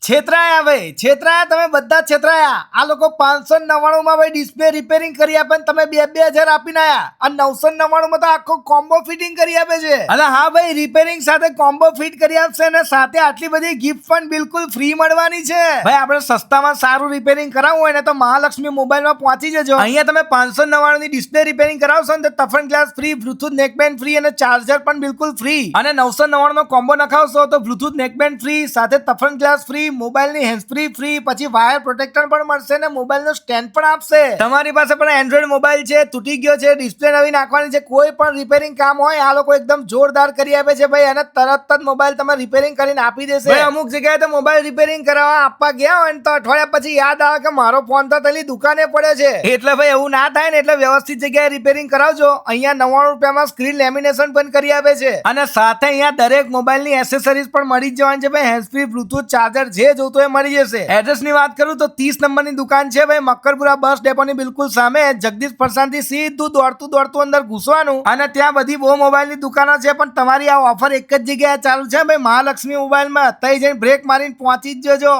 છેતરાયા ભાઈ, છેતરાયા તમે બધા છેતરાયા. આ લોકો 599 માં ભાઈ ડિસ્પ્લે રિપેરિંગ કરી આપે ને તમે 2,000 આપીને આયા. અને 999 માં તો આખો કોમ્બો ફિટિંગ કરી આપે છે. અને હા ભાઈ, રિપેરિંગ સાથે કોમ્બો ફિટ કરી આપશે અને સાથે આટલી બધી ગિફ્ટ પણ બિલકુલ ફ્રી મળવાની છે. ભાઈ આપણે સસ્તામાં સારું રિપેરિંગ કરાવવું હોય ને તો મહાલક્ષ્મી મોબાઈલમાં પહોંચી જજો. અહીંયા તમે 599 ની ડિસ્પ્લે રિપેરિંગ કરાવશો ને તો toughen glass free, Bluetooth neckband free અને ચાર્જર પણ બિલકુલ ફ્રી. અને 999 નો કોમ્બો નખાવશો તો બ્લુટૂથ નેકબેન્ડ ફ્રી, સાથે ટફન ગ્લાસ ફ્રી, મોબાઈલની હેન્ડ્સફ્રી ફ્રી, પછી વાયર પ્રોટેક્ટર પણ મળશે ને મોબાઈલનો સ્ટેન્ડ પણ આપશે. તમારી પાસે પણ એન્ડ્રોઈડ મોબાઈલ છે, તૂટી ગયો છે, ડિસ્પ્લે નવી નાખવાની છે, કોઈ પણ રિપેરિંગ કામ હોય આ લોકો એકદમ જોરદાર કરી આપે છે ભાઈ. અને તરત જ મોબાઈલ તમે રિપેરિંગ કરીને આપી દેશે. ભાઈ અમુક જગ્યાએ તો મોબાઈલ રિપેરિંગ કરાવવા આપવા ગયા હોય ને તો અઠવાડિયા પછી યાદ આવે કે મારો ફોન તો પેલી દુકાને પડ્યો છે. એટલે ભાઈ એવું ના થાય ને, એટલે વ્યવસ્થિત જગ્યાએ રિપેરિંગ કરાવજો. અહીંયા 99 રૂપિયામાં સ્ક્રીન લેમિનેશન પણ કરી આપે છે. અને સાથે અહીંયા દરેક મોબાઈલની એસેસરીઝ પણ મળી જ જવાની છે ભાઈ. હેન્ડ્સફ્રી, બ્લુટૂથ, ચાર્જર જે જોતું એ મળી જશે. એડ્રેસ ની વાત કરું તો 30 નંબરની દુકાન છે ભાઈ, મક્કરપુરા બસ ડેપોની બિલકુલ સામે. જગદીશ ફરસાણથી સીધું દોડતું અંદર ઘૂસવાનું અને ત્યાં બધી બહુ મોબાઈલની દુકાનો છે. પણ તમારી આ ઓફર એક જ જગ્યાએ ચાલુ છે ભાઈ, મહાલક્ષ્મી મોબાઈલમાં. તઈ જઈને બ્રેક મારીને પહોંચી જ જજો.